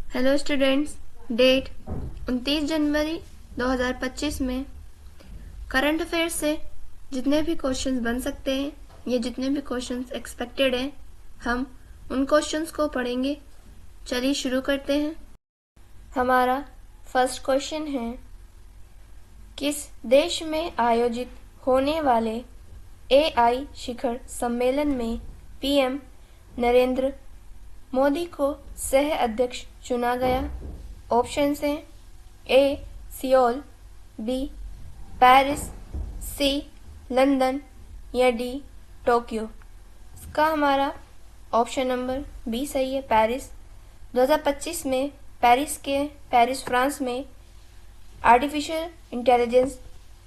Hello students, date 29 जनवरी 2025 में current affairs से जितने भी क्वेश्चंस बन सकते हैं या जितने भी क्वेश्चंस एक्सपेक्टेड हैं, हम उन क्वेश्चंस को पढ़ेंगे। चलिए शुरू करते हैं। हमारा फर्स्ट क्वेश्चन है, किस देश में आयोजित होने वाले एआई शिखर सम्मेलन में पीएम नरेंद्र मोदी को सह अध्यक्ष चुना गया? ऑप्शन हैं ए सियोल, बी पेरिस, सी लंदन या डी टोक्यो। इसका हमारा ऑप्शन नंबर बी सही है, पेरिस। 2025 में पेरिस फ्रांस में आर्टिफिशियल इंटेलिजेंस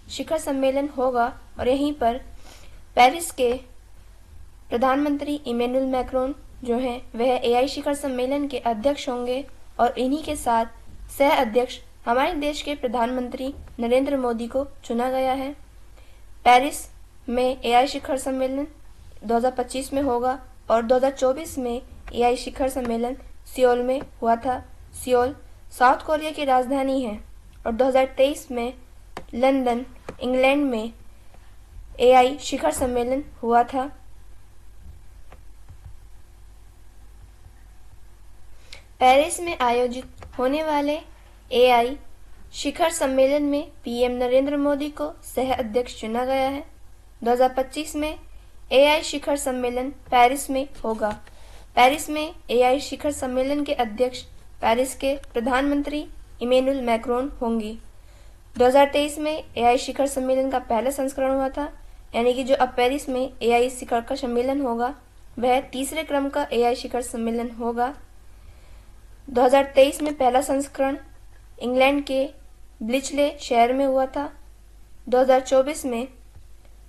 शिखर सम्मेलन होगा और यहीं पर पेरिस के प्रधानमंत्री इमैनुअल मैक्रोन जो हैं वह एआई शिखर सम्मेलन के अध्यक्ष होंगे और इन्हीं के साथ सह अध्यक्ष हमारे देश के प्रधानमंत्री नरेंद्र मोदी को चुना गया है। पेरिस में एआई शिखर सम्मेलन 2025 में होगा और 2024 में एआई शिखर सम्मेलन सियोल में हुआ था। सियोल साउथ कोरिया की राजधानी है और 2023 में लंदन इंग्लैंड में एआई शिखर सम्मेलन हुआ था। पेरिस में आयोजित होने वाले एआई शिखर सम्मेलन में पीएम नरेंद्र मोदी को सह अध्यक्ष चुना गया है। 2025 में एआई शिखर सम्मेलन पेरिस में होगा। पेरिस में एआई शिखर सम्मेलन के अध्यक्ष पेरिस के प्रधानमंत्री इमैनुअल मैक्रोन होंगे। 2023 में एआई शिखर सम्मेलन का पहला संस्करण हुआ था, यानी कि जो अब पेरिस में एआई शिखर का सम्मेलन होगा वह तीसरे क्रम का एआई शिखर सम्मेलन होगा। 2023 में पहला संस्करण इंग्लैंड के ब्लिचले शहर में हुआ था। 2024 में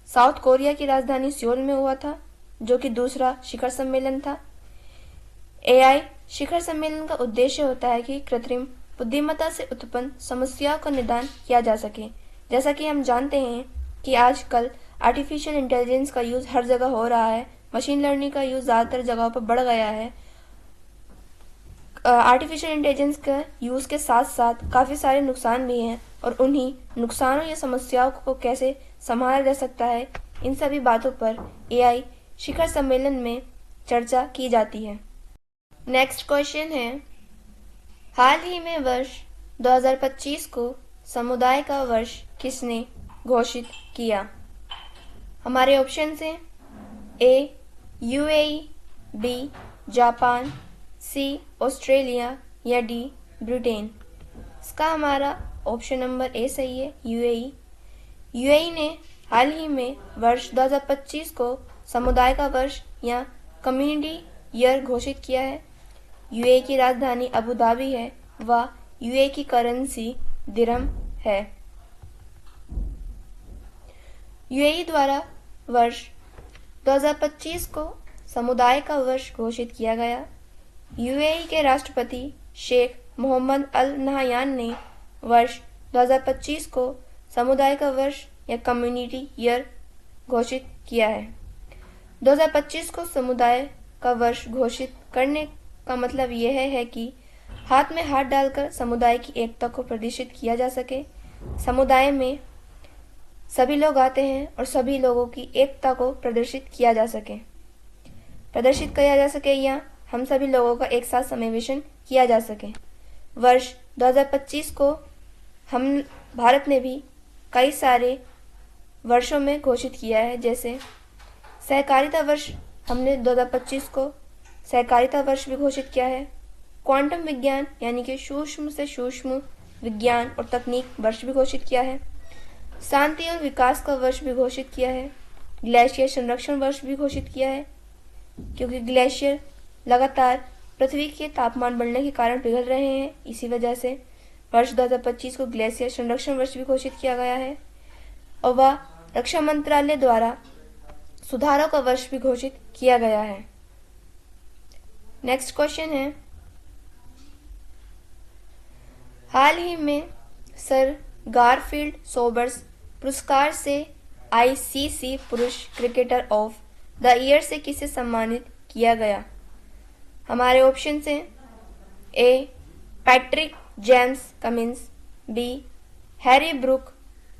साउथ कोरिया की राजधानी सियोल में हुआ था, जो कि दूसरा शिखर सम्मेलन था। एआई शिखर सम्मेलन का उद्देश्य होता है कि कृत्रिम बुद्धिमत्ता से उत्पन्न समस्याओं का निदान किया जा सके। जैसा कि हम जानते हैं कि आजकल आर्टिफिशियल इंटेलिजेंस का यूज़ हर जगह हो रहा है, मशीन लर्निंग का यूज़ ज़्यादातर जगहों पर बढ़ गया है। आर्टिफिशियल इंटेलिजेंस के यूज़ के साथ साथ काफ़ी सारे नुकसान भी हैं और उन्हीं नुकसानों या समस्याओं को कैसे संभाला जा सकता है, इन सभी बातों पर एआई शिखर सम्मेलन में चर्चा की जाती है। नेक्स्ट क्वेश्चन है, हाल ही में वर्ष 2025 को समुदाय का वर्ष किसने घोषित किया? हमारे ऑप्शन हैं ए यूएई, बी जापान, सी ऑस्ट्रेलिया या डी ब्रिटेन। इसका हमारा ऑप्शन नंबर ए सही है, यूएई। यूएई ने हाल ही में वर्ष 2025 को समुदाय का वर्ष या कम्युनिटी ईयर घोषित किया है। यूएई की राजधानी अबू धाबी है व यूएई की करेंसी दिरहम है। यूएई द्वारा वर्ष 2025 को समुदाय का वर्ष घोषित किया गया। यूएई के राष्ट्रपति शेख मोहम्मद अल नहयान ने वर्ष 2025 को समुदाय का वर्ष या कम्युनिटी ईयर घोषित किया है। 2025 को समुदाय का वर्ष घोषित करने का मतलब यह है कि हाथ में हाथ डालकर समुदाय की एकता को प्रदर्शित किया जा सके। समुदाय में सभी लोग आते हैं और सभी लोगों की एकता को प्रदर्शित किया जा सके या हम सभी लोगों का एक साथ समावेशन किया जा सके। वर्ष 2025 को हम भारत ने भी कई सारे वर्षों में घोषित किया है, जैसे सहकारिता वर्ष हमने 2025 को सहकारिता वर्ष भी घोषित किया है। क्वांटम विज्ञान यानी कि सूक्ष्म से सूक्ष्म विज्ञान और तकनीक वर्ष भी घोषित किया है। शांति और विकास का वर्ष भी घोषित किया है। ग्लेशियर संरक्षण वर्ष भी घोषित किया है, क्योंकि ग्लेशियर लगातार पृथ्वी के तापमान बढ़ने के कारण पिघल रहे हैं। इसी वजह से वर्ष 2025 को ग्लेशियर संरक्षण वर्ष भी घोषित किया गया है और वह रक्षा मंत्रालय द्वारा सुधारों का वर्ष भी घोषित किया गया है। नेक्स्ट क्वेश्चन है, हाल ही में सर गारफील्ड सोबर्स पुरस्कार से आईसीसी पुरुष क्रिकेटर ऑफ द ईयर से किसे सम्मानित किया गया? हमारे ऑप्शन हैं A Patrick James Cummins, B Harry Brook,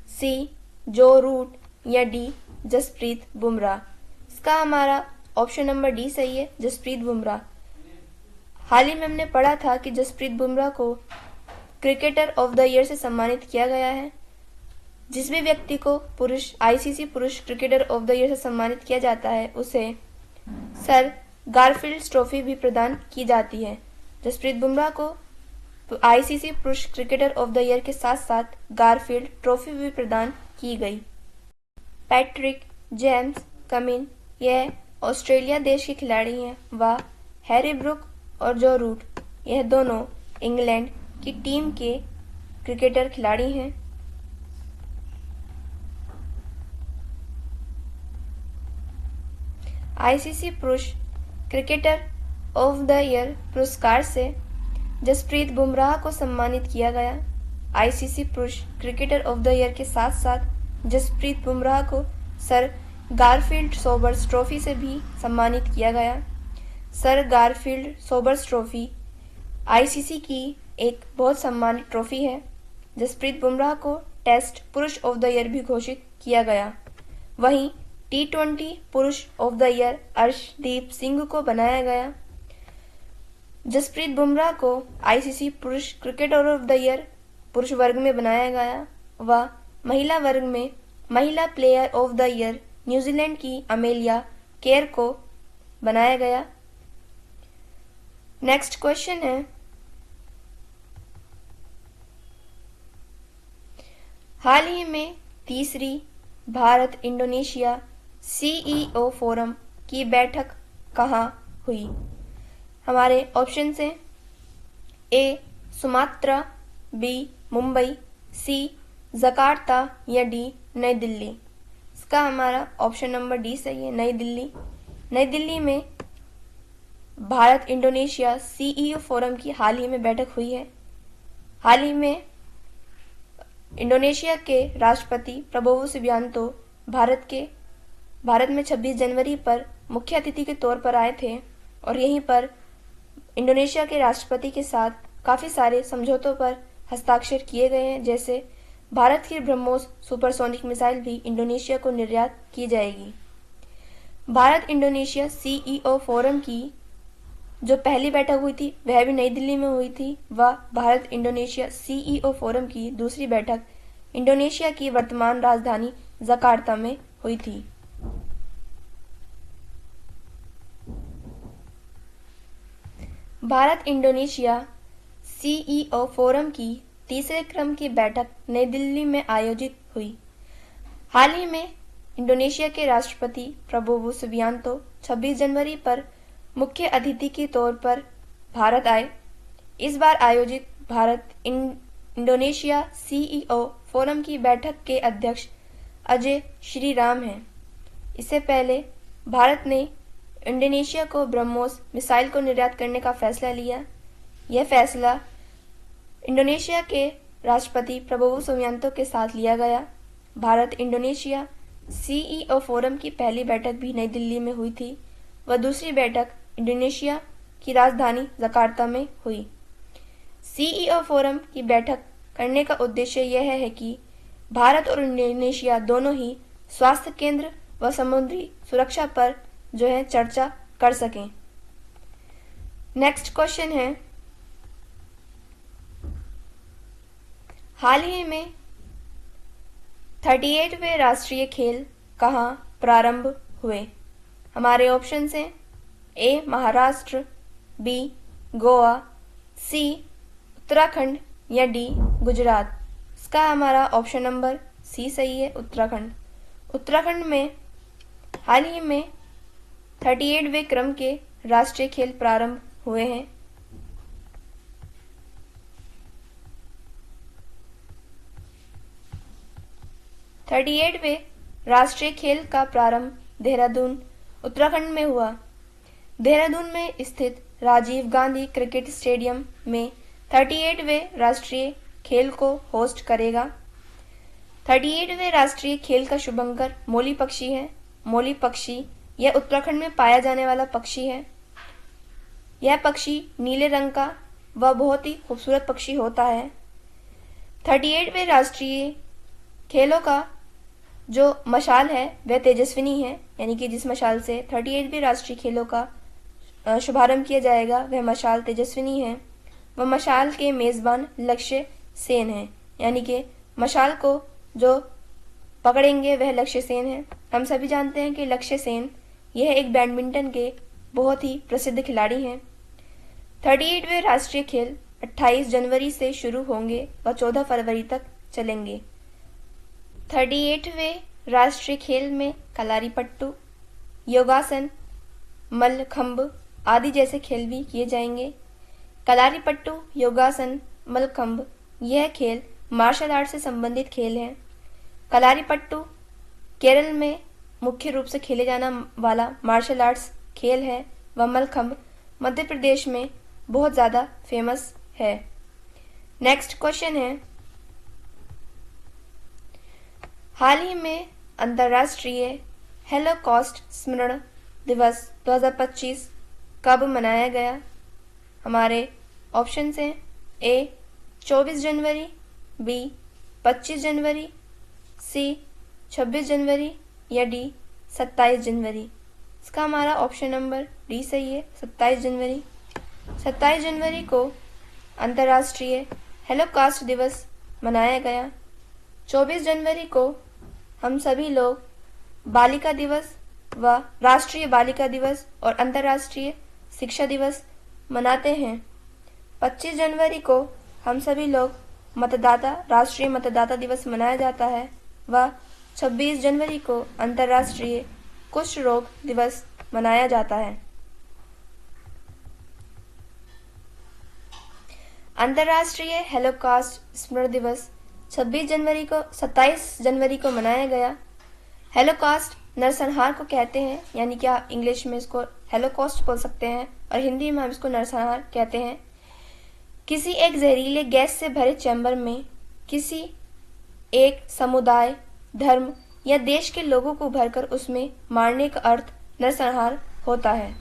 C Joe Root या डी जसप्रीत बुमराह। इसका हमारा ऑप्शन नंबर डी सही है, जसप्रीत बुमराह। हाल ही में हमने पढ़ा था कि जसप्रीत बुमराह को क्रिकेटर ऑफ द ईयर से सम्मानित किया गया है। जिस भी व्यक्ति को आईसीसी पुरुष क्रिकेटर ऑफ द ईयर से सम्मानित किया जाता है उसे सर गारफील्ड ट्रॉफी भी प्रदान की जाती है। जसप्रीत बुमराह को आईसीसी पुरुष क्रिकेटर ऑफ द ईयर के साथ साथ गारफील्ड ट्रॉफी भी प्रदान की गई। पैट्रिक जेम्स कमिन यह ऑस्ट्रेलिया देश के खिलाड़ी हैं, व हैरी ब्रूक और जो रूट यह दोनों इंग्लैंड की टीम के क्रिकेटर खिलाड़ी हैं। आईसीसी पुरुष क्रिकेटर ऑफ द ईयर पुरस्कार से जसप्रीत बुमराह को सम्मानित किया गया। आईसीसी पुरुष क्रिकेटर ऑफ द ईयर के साथ साथ जसप्रीत बुमराह को सर गारफील्ड सोबर्स ट्रॉफी से भी सम्मानित किया गया। Sir Garfield Sobers trophy ICC की एक बहुत सम्मानित ट्रॉफी है। जसप्रीत बुमराह को टेस्ट पुरुष ऑफ द ईयर भी घोषित किया गया। वहीं T20 पुरुष of the year Arshdeep Singh को बनाया गया। जसप्रीत बुमराह को आईसीसी पुरुष क्रिकेटर ऑफ द ईयर पुरुष वर्ग में बनाया गया व महिला वर्ग में महिला player of the year New Zealand की अमेलिया केयर को बनाया गया। नेक्स्ट क्वेश्चन है, हाल ही में तीसरी भारत इंडोनेशिया सीईओ फोरम की बैठक कहाँ हुई? हमारे ऑप्शन हैं ए सुमात्रा, बी मुंबई, सी जकार्ता या डी नई दिल्ली। इसका हमारा ऑप्शन नंबर डी सही है, नई दिल्ली। नई दिल्ली में भारत इंडोनेशिया सीईओ फोरम की हाल ही में बैठक हुई है। हाल ही में इंडोनेशिया के राष्ट्रपति प्रबोवो सुबियांतो भारत में 26 जनवरी पर मुख्य अतिथि के तौर पर आए थे और यहीं पर इंडोनेशिया के राष्ट्रपति के साथ काफ़ी सारे समझौतों पर हस्ताक्षर किए गए हैं। जैसे भारत की ब्रह्मोस सुपरसोनिक मिसाइल भी इंडोनेशिया को निर्यात की जाएगी। भारत इंडोनेशिया सीईओ फोरम की जो पहली बैठक हुई थी वह भी नई दिल्ली में हुई थी व भारत इंडोनेशिया सीईओ फोरम की दूसरी बैठक इंडोनेशिया की वर्तमान राजधानी जकार्ता में हुई थी। भारत इंडोनेशिया सीईओ फोरम की तीसरे क्रम की बैठक नई दिल्ली में आयोजित हुई। हाल ही में इंडोनेशिया के राष्ट्रपति प्रबोवो सुबियांतो 26 जनवरी पर मुख्य अतिथि के तौर पर भारत आए। इस बार आयोजित भारत इंडोनेशिया सीईओ फोरम की बैठक के अध्यक्ष अजय श्रीराम हैं। इससे पहले भारत ने इंडोनेशिया को ब्रह्मोस मिसाइल को निर्यात करने का फैसला लिया। यह फैसला इंडोनेशिया के राष्ट्रपति प्रबोवो सुबियांतो के साथ लिया गया। भारत इंडोनेशिया सीईओ फोरम की पहली बैठक भी नई दिल्ली में हुई थी व दूसरी बैठक इंडोनेशिया की राजधानी जकार्ता में हुई। सीईओ फोरम की बैठक करने का उद्देश्य यह है कि भारत और इंडोनेशिया दोनों ही स्वास्थ्य केंद्र व समुद्री सुरक्षा पर चर्चा कर सकें। नेक्स्ट क्वेश्चन है, हाल ही में 38वें राष्ट्रीय खेल कहाँ प्रारंभ हुए? हमारे ऑप्शंस हैं ए महाराष्ट्र, बी गोवा, सी उत्तराखंड या डी गुजरात। इसका हमारा ऑप्शन नंबर सी सही है, उत्तराखंड। उत्तराखंड में हाल ही में 38वें क्रम के राष्ट्रीय खेल प्रारंभ हुए हैं। राष्ट्रीय खेल का प्रारंभ देहरादून उत्तराखंड में हुआ। देहरादून में स्थित राजीव गांधी क्रिकेट स्टेडियम में 38वें राष्ट्रीय खेल को होस्ट करेगा। 38वें राष्ट्रीय खेल का शुभंकर मोली पक्षी है। मोली पक्षी यह उत्तराखंड में पाया जाने वाला पक्षी है। यह पक्षी नीले रंग का वह बहुत ही खूबसूरत पक्षी होता है। 38वें राष्ट्रीय खेलों का जो मशाल है वह तेजस्विनी है, यानी कि जिस मशाल से 38वें राष्ट्रीय खेलों का शुभारंभ किया जाएगा वह मशाल तेजस्विनी है। वह मशाल के मेजबान लक्ष्य सेन हैं, यानी कि मशाल को जो पकड़ेंगे वह लक्ष्य सेन है। हम सभी जानते हैं कि लक्ष्य सेन यह एक बैडमिंटन के बहुत ही प्रसिद्ध खिलाड़ी हैं। 38वें राष्ट्रीय खेल 28 जनवरी से शुरू होंगे व 14 फरवरी तक चलेंगे। 38वें राष्ट्रीय खेल में कलारीपट्टू, योगासन, मल्लखंब आदि जैसे खेल भी किए जाएंगे। कलारीपट्टू, योगासन, मल्लखंब यह खेल मार्शल आर्ट से संबंधित खेल हैं। कलारीपट्टू केरल में मुख्य रूप से खेले जाना वाला मार्शल आर्ट्स खेल है व मल्लखंब मध्य प्रदेश में बहुत ज़्यादा फेमस है। नेक्स्ट क्वेश्चन है, हाल ही में अंतर्राष्ट्रीय होलोकॉस्ट स्मरण दिवस 2025 कब मनाया गया? हमारे ऑप्शन हैं ए 24 जनवरी, बी 25 जनवरी, सी 26 जनवरी या डी 27 जनवरी। इसका हमारा ऑप्शन नंबर डी सही है, 27 जनवरी। 27 जनवरी को अंतर्राष्ट्रीय होलोकॉस्ट दिवस मनाया गया। 24 जनवरी को हम सभी लोग बालिका दिवस व राष्ट्रीय बालिका दिवस और अंतर्राष्ट्रीय शिक्षा दिवस मनाते हैं। 25 जनवरी को हम सभी लोग राष्ट्रीय मतदाता दिवस मनाया जाता है व 26 जनवरी को अंतर्राष्ट्रीय कुष्ठ रोग दिवस मनाया जाता है। अंतर्राष्ट्रीय होलोकॉस्ट स्मरण दिवस 27 जनवरी को मनाया गया। होलोकॉस्ट नरसंहार को कहते हैं, यानी कि आप इंग्लिश में इसको होलोकॉस्ट बोल सकते हैं और हिंदी में हम इसको नरसंहार कहते हैं। किसी एक जहरीले गैस से भरे चैम्बर में किसी एक समुदाय, धर्म या देश के लोगों को भरकर उसमें मारने का अर्थ नरसंहार होता है।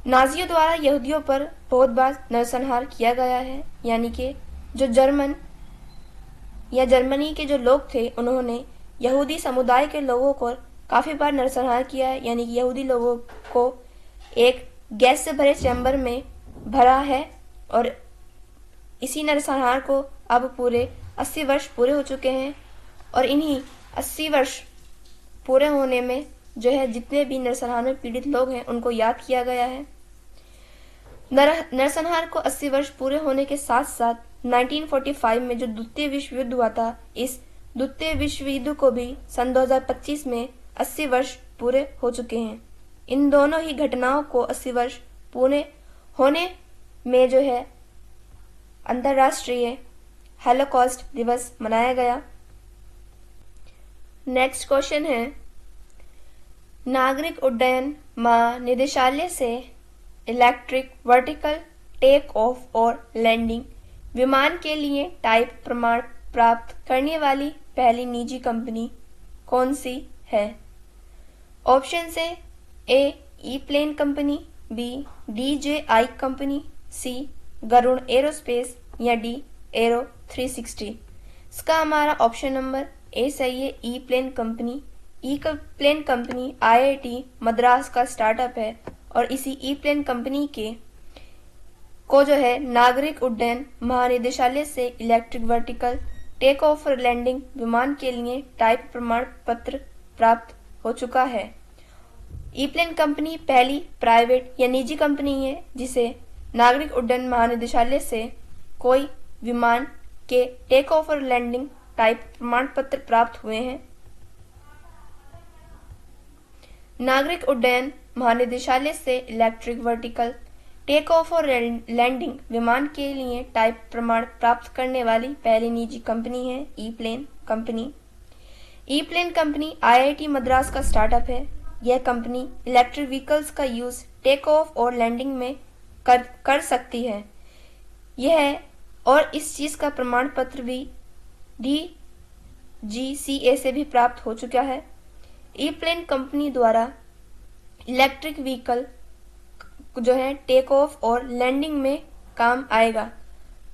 नाजियों द्वारा यहूदियों पर बहुत बार नरसंहार किया गया है, यानी कि जो जर्मनी के जो लोग थे उन्होंने यहूदी समुदाय के लोगों को काफ़ी बार नरसंहार किया है, यानी कि यहूदी लोगों को एक गैस से भरे चैम्बर में भरा है और इसी नरसंहार को अब पूरे 80 वर्ष पूरे हो चुके हैं और इन्हीं 80 वर्ष पूरे होने में जो है जितने भी नरसंहार में पीड़ित लोग हैं उनको याद किया गया है। नरसंहार को 80 वर्ष पूरे होने के साथ साथ 1945 में जो द्वितीय विश्व युद्ध हुआ था, इस द्वितीय विश्व युद्ध को भी सन 2025 में 80 वर्ष पूरे हो चुके हैं। इन दोनों ही घटनाओं को 80 वर्ष पूरे होने में जो है अंतर्राष्ट्रीय होलोकॉस्ट दिवस मनाया गया। नेक्स्ट क्वेश्चन है, नागरिक उड्डयन महानिदेशालय से इलेक्ट्रिक वर्टिकल टेक ऑफ और लैंडिंग विमान के लिए टाइप प्रमाण प्राप्त करने वाली पहली निजी कंपनी कौन सी है? ऑप्शन से A e plane company, B DJI company, C Garuda aerospace या डी एरो 360। इसका हमारा ऑप्शन नंबर ए सही है, e plane company. E plane company IIT Madras का स्टार्टअप है और इसी ई प्लेन कंपनी को जो है नागरिक उड्डयन महानिदेशालय से इलेक्ट्रिक वर्टिकल टेक ऑफ और लैंडिंग विमान के लिए टाइप प्रमाण पत्र प्राप्त हो चुका है। ई प्लेन कंपनी पहली प्राइवेट या निजी कंपनी है जिसे नागरिक उड्डयन महानिदेशालय से कोई विमान के टेक ऑफ और लैंडिंग टाइप प्रमाण पत्र प्राप्त हुए हैं। नागरिक उड्डयन महानिदेशालय से इलेक्ट्रिक वर्टिकल टेक ऑफ और लैंडिंग विमान के लिए टाइप प्रमाण प्राप्त करने वाली पहली निजी कंपनी है e plane company. E plane company IIT Madras का स्टार्टअप है। यह कंपनी इलेक्ट्रिक व्हीकल्स का यूज टेक ऑफ और लैंडिंग में कर सकती है। यह और इस चीज का प्रमाण पत्र भी DGCA से भी प्राप्त हो चुका है। ई प्लेन कंपनी द्वारा इलेक्ट्रिक व्हीकल जो है टेक ऑफ और लैंडिंग में काम आएगा।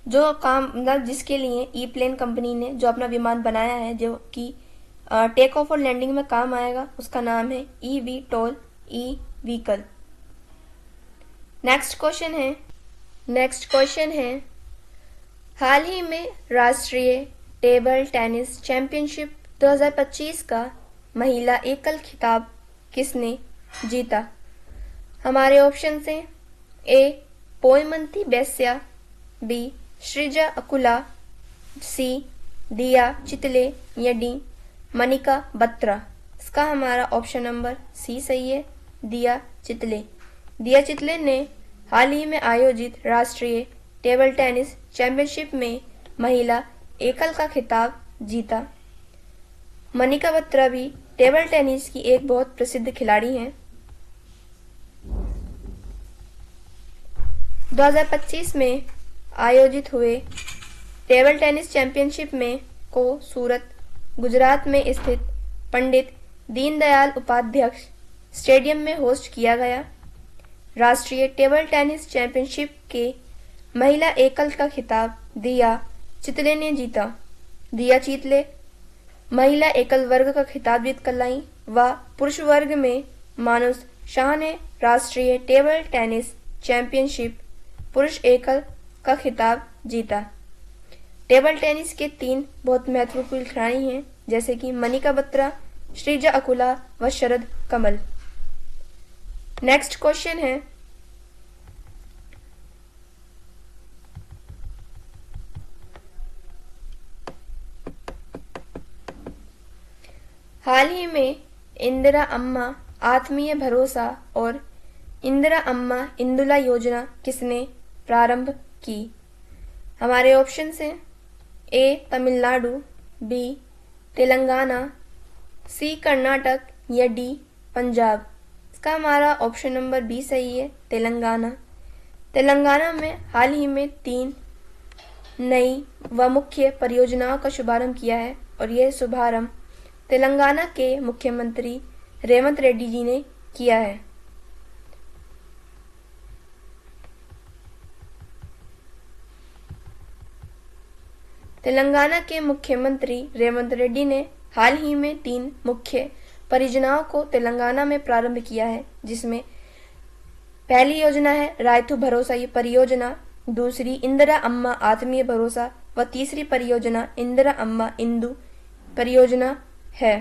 जो काम मतलब जिसके लिए ई प्लेन कंपनी ने जो अपना विमान बनाया है, जो कि टेक ऑफ और लैंडिंग में काम आएगा, उसका नाम है eVTOL e vehicle. Next question है हाल ही में राष्ट्रीय टेबल टेनिस चैंपियनशिप 2025 का महिला एकल खिताब किसने जीता? हमारे ऑप्शन हैं ए पोयमंती बेस्या, बी श्रीजा अकुला, सी दिया चितले या डी मनिका बत्रा। इसका हमारा ऑप्शन नंबर सी सही है, दिया चितले। दिया चितले ने हाल ही में आयोजित राष्ट्रीय टेबल टेनिस चैंपियनशिप में महिला एकल का खिताब जीता। मनिका बत्रा भी टेबल टेनिस की एक बहुत प्रसिद्ध खिलाड़ी हैं। 2025 में आयोजित हुए टेबल टेनिस चैंपियनशिप में को सूरत, गुजरात में स्थित पंडित दीनदयाल उपाध्याय स्टेडियम में होस्ट किया गया। राष्ट्रीय टेबल टेनिस चैंपियनशिप के महिला एकल का खिताब दिया चितले ने जीता। दिया चितले महिला एकल वर्ग का खिताब जीत कर लाई व पुरुष वर्ग में मानुष शाह ने राष्ट्रीय टेबल टेनिस चैंपियनशिप पुरुष एकल का खिताब जीता। टेबल टेनिस के 3 बहुत महत्वपूर्ण खिलाड़ी हैं, जैसे कि मनिका बत्रा, श्रीजा अकुला व शरद कमल। नेक्स्ट क्वेश्चन है हाल ही में इंदिरा अम्मा आत्मीय भरोसा और इंदिरा अम्मा इंदुला योजना किसने प्रारंभ की? हमारे ऑप्शन हैं ए तमिलनाडु, बी तेलंगाना, सी कर्नाटक या डी पंजाब। इसका हमारा ऑप्शन नंबर बी सही है, तेलंगाना। तेलंगाना में हाल ही में 3 नई व मुख्य परियोजनाओं का शुभारंभ किया है और यह शुभारंभ तेलंगाना के मुख्यमंत्री रेवंत रेड्डी जी ने किया है। तेलंगाना के मुख्यमंत्री रेवंत रेड्डी ने हाल ही में 3 मुख्य परियोजनाओं को तेलंगाना में प्रारंभ किया है, जिसमें पहली योजना है रायतु भरोसा ये परियोजना, दूसरी इंदिरा अम्मा आत्मीय भरोसा व तीसरी परियोजना इंदिरा अम्मा इंदु परियोजना है।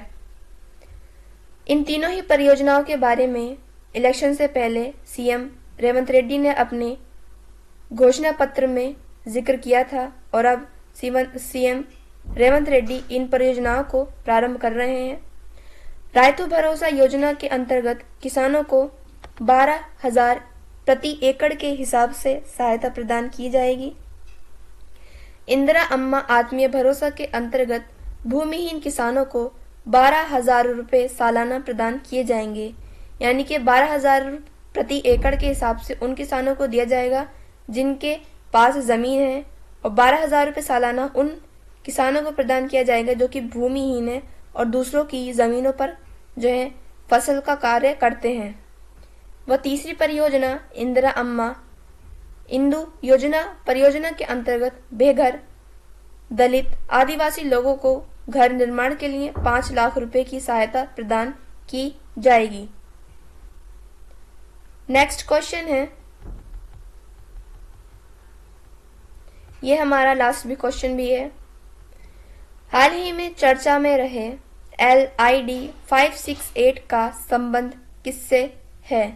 इन तीनों ही परियोजनाओं के बारे में इलेक्शन से पहले सीएम रेवंत रेड्डी ने अपने घोषणा पत्र में जिक्र किया था और अब सीएम रेवंत रेड्डी इन परियोजनाओं को प्रारंभ कर रहे हैं। रायतु भरोसा योजना के अंतर्गत किसानों को 12,000 प्रति एकड़ के हिसाब से सहायता प्रदान की जाएगी। इंदिरा अम्मा आत्मीय भरोसा के अंतर्गत भूमिहीन किसानों को 12,000 रुपये सालाना प्रदान किए जाएंगे, यानी कि 12,000 प्रति एकड़ के हिसाब से उन किसानों को दिया जाएगा जिनके पास जमीन है, और 12,000 रुपये सालाना उन किसानों को प्रदान किया जाएगा जो कि भूमिहीन है और दूसरों की जमीनों पर जो है फसल का कार्य करते हैं। व तीसरी परियोजना इंदिरा अम्मा इंदु योजना परियोजना के अंतर्गत बेघर, दलित, आदिवासी लोगों को घर निर्माण के लिए 5 लाख रुपए की सहायता प्रदान की जाएगी। नेक्स्ट क्वेश्चन है, ये हमारा लास्ट भी क्वेश्चन भी है। हाल ही में चर्चा में रहे LID 568 का संबंध किससे है?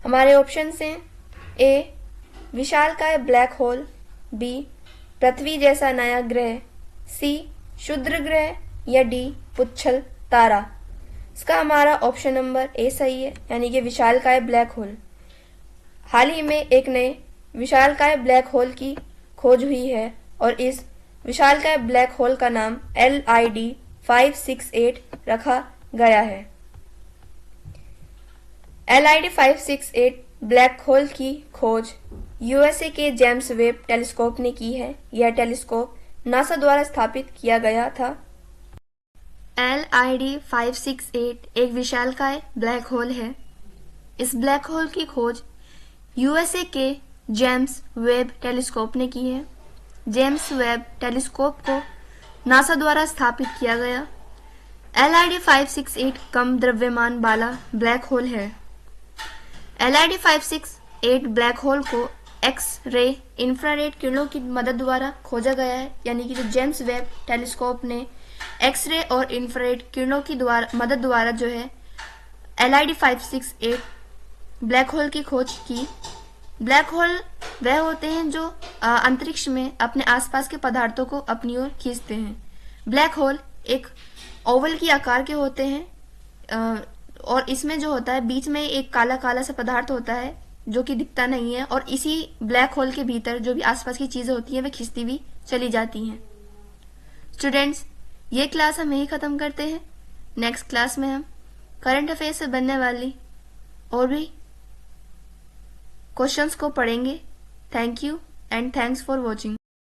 हमारे ऑप्शन हैं ए विशालकाय ब्लैक होल, बी पृथ्वी जैसा नया ग्रह, सी क्षुद्र ग्रह या डी पुच्छल तारा। इसका हमारा ऑप्शन नंबर ए सही है, यानी कि विशालकाय ब्लैक होल। हाल ही में एक नए विशालकाय ब्लैक होल की खोज हुई है और इस विशालकाय ब्लैक होल का नाम LID 568 रखा गया है। LID 568 ब्लैक होल की खोज USA के जेम्स वेब टेलीस्कोप ने की है। यह टेलीस्कोप नासा द्वारा स्थापित किया गया था। LID 568 एक विशालकाय ब्लैक होल है। इस ब्लैक होल की खोज USA के जेम्स वेब टेलीस्कोप ने की है। जेम्स वेब टेलीस्कोप को नासा द्वारा स्थापित किया गया LID 568 कम द्रव्यमान वाला ब्लैक होल है। LID 568 ब्लैक होल को एक्स रे इंफ्रारेड किरणों की मदद द्वारा खोजा गया है, यानी कि जो जेम्स वेब टेलीस्कोप ने एक्स रे और इंफ्रारेड किरणों की मदद द्वारा जो है LID 568 ब्लैक होल की खोज की। ब्लैक होल वह होते हैं जो अंतरिक्ष में अपने आसपास के पदार्थों को अपनी ओर खींचते हैं। ब्लैक होल एक ओवल की आकार के होते हैं और इसमें जो होता है बीच में एक काला काला सा पदार्थ होता है जो कि दिखता नहीं है, और इसी ब्लैक होल के भीतर जो भी आसपास की चीजें होती हैं वे खिंचती हुई चली जाती हैं। स्टूडेंट्स, ये क्लास हम यही खत्म करते हैं। नेक्स्ट क्लास में हम करंट अफेयर से बनने वाली और भी क्वेश्चंस को पढ़ेंगे। Thank you and thanks for watching.